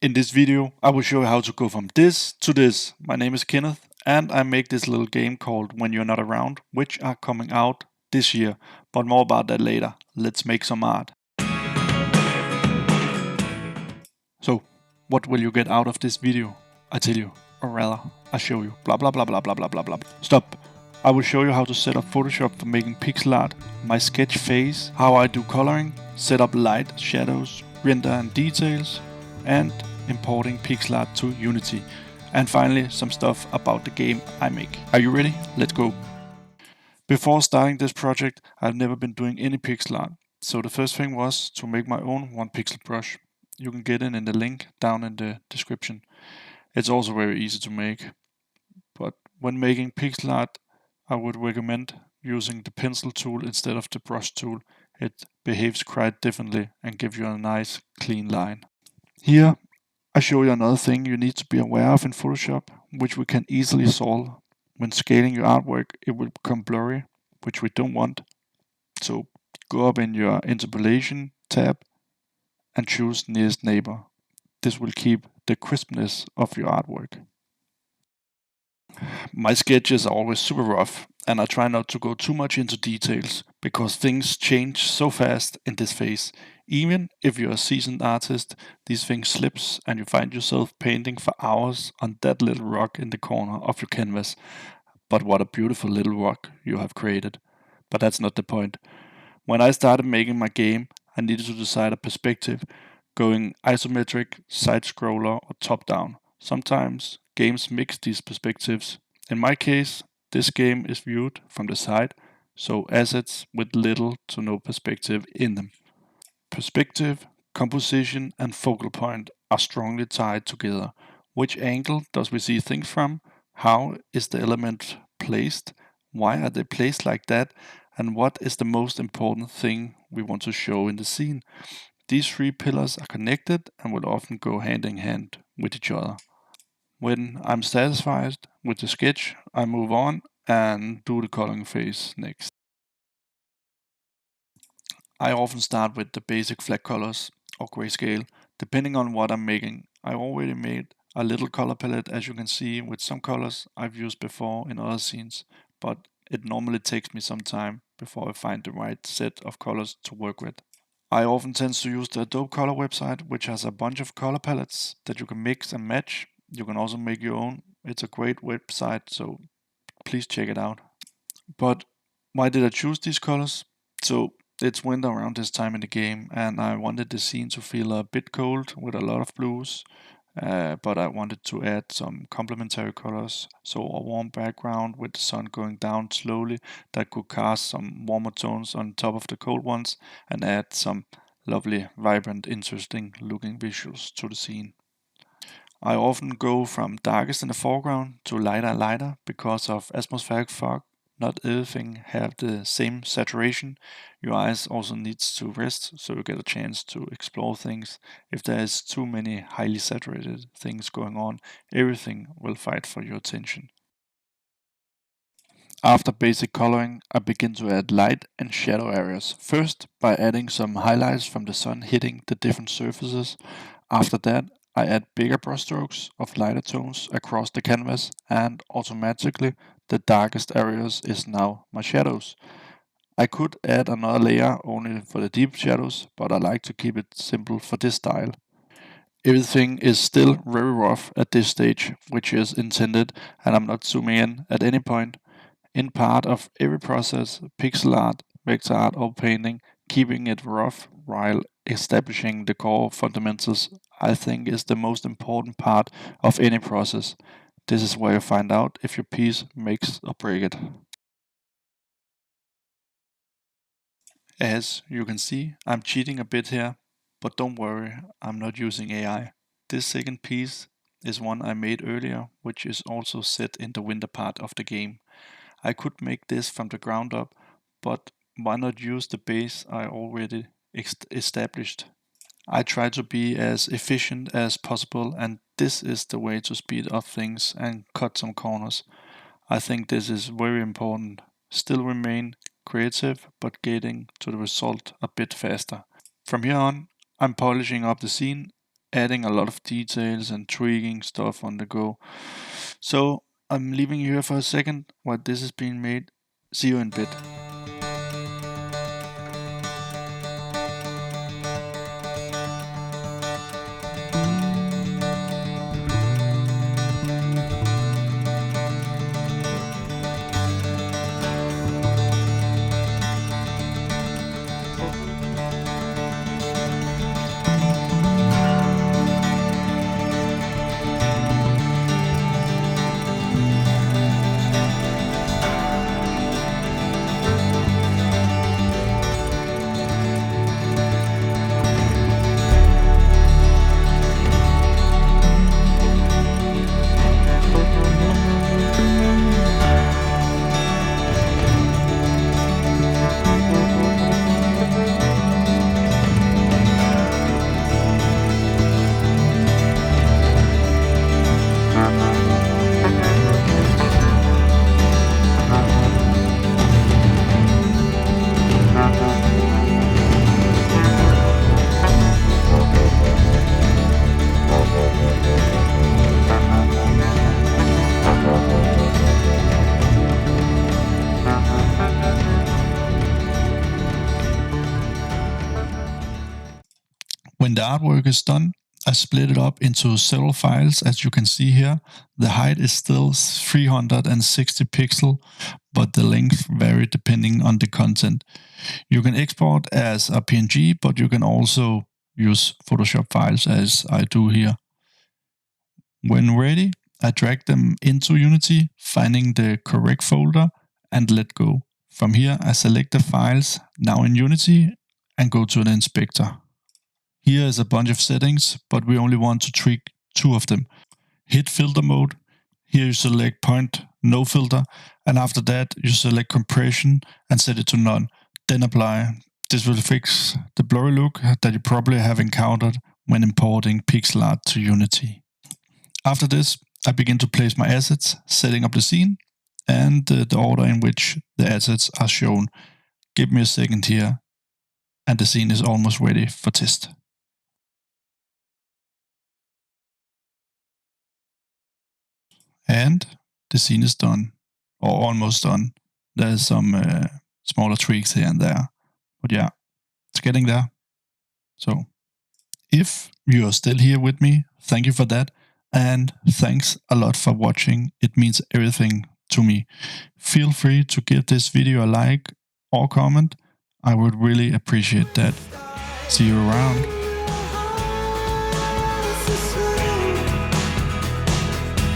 In this video, I will show you how to go from this to this. My name is Kenneth, and I make this little game called When You're Not Around, which are coming out this year, but more about that later. Let's make some art. So, what will you get out of this video? I tell you, or rather, I show you. Blah blah blah blah blah blah blah blah. Stop! I will show you how to set up Photoshop for making pixel art, my sketch phase, how I do coloring, set up light, shadows, render and details, and importing pixel art to Unity. And finally, some stuff about the game I make. Are you ready? Let's go! Before starting this project, I've never been doing any pixel art. So the first thing was to make my own 1 pixel brush. You can get it in the link down in the description. It's also very easy to make. But when making pixel art, I would recommend using the pencil tool instead of the brush tool. It behaves quite differently and gives you a nice clean line. Here I show you another thing you need to be aware of in Photoshop, which we can easily solve. When scaling your artwork, it will become blurry, which we don't want. So go up in your interpolation tab and choose nearest neighbor. This will keep the crispness of your artwork. My sketches are always super rough, and I try not to go too much into details because things change so fast in this phase. Even if you're a seasoned artist, these things slips and you find yourself painting for hours on that little rock in the corner of your canvas. But what a beautiful little rock you have created. But that's not the point. When I started making my game, I needed to decide a perspective, going isometric, side scroller, or top down. Sometimes games mix these perspectives. In my case, this game is viewed from the side, so assets with little to no perspective in them. Perspective, composition, and focal point are strongly tied together. Which angle does we see things from? How is the element placed? Why are they placed like that? And what is the most important thing we want to show in the scene? These three pillars are connected and will often go hand in hand with each other. When I'm satisfied with the sketch, I move on and do the coloring phase next. I often start with the basic flat colors or grayscale, depending on what I'm making. I already made a little color palette, as you can see, with some colors I've used before in other scenes, but it normally takes me some time before I find the right set of colors to work with. I often tend to use the Adobe Color website, which has a bunch of color palettes that you can mix and match. You can also make your own. It's a great website, so please check it out. But why did I choose these colors? So it's winter around this time in the game, and I wanted the scene to feel a bit cold with a lot of blues. But I wanted to add some complementary colors, so a warm background with the sun going down slowly that could cast some warmer tones on top of the cold ones and add some lovely, vibrant, interesting looking visuals to the scene. I often go from darkest in the foreground to lighter and lighter because of atmospheric fog. Not everything have the same saturation. Your eyes also needs to rest so you get a chance to explore things. If there is too many highly saturated things going on, everything will fight for your attention. After basic coloring, I begin to add light and shadow areas. First, by adding some highlights from the sun hitting the different surfaces. After that, I add bigger brushstrokes of lighter tones across the canvas, and automatically the darkest areas is now my shadows. I could add another layer only for the deep shadows, but I like to keep it simple for this style. Everything is still very rough at this stage, which is intended, and I'm not zooming in at any point. In part of every process, pixel art, vector art or painting, keeping it rough while establishing the core fundamentals, I think is the most important part of any process. This is where you find out if your piece makes or break it. As you can see, I'm cheating a bit here, but don't worry, I'm not using AI. This second piece is one I made earlier, which is also set in the winter part of the game. I could make this from the ground up, but why not use the base I already established? I try to be as efficient as possible, and this is the way to speed up things and cut some corners. I think this is very important. Still remain creative, but getting to the result a bit faster. From here on, I'm polishing up the scene adding a lot of details and tweaking stuff on the go. So I'm leaving you here for a second while this is being made. See you in a bit. When the artwork is done, I split it up into several files. As you can see here, the height is still 360 pixels, but the length varies depending on the content. You can export as a PNG, but you can also use Photoshop files as I do here. When ready, I drag them into Unity, finding the correct folder and let go. From here, I select the files now in Unity and go to the inspector. Here is a bunch of settings, but we only want to tweak 2 of them. Hit filter mode. Here you select point no filter, and after that you select compression and set it to none. Then apply. This will fix the blurry look that you probably have encountered when importing pixel art to Unity. After this, I begin to place my assets, setting up the scene and the order in which the assets are shown. Give me a second here, and the scene is almost ready for test. And the scene is done, or almost done. There's some smaller tweaks here and there, but yeah, it's getting there. So if you are still here with me, thank you for that, and thanks a lot for watching. It means everything to me. Feel free to give this video a like or comment. I would really appreciate that. See you around.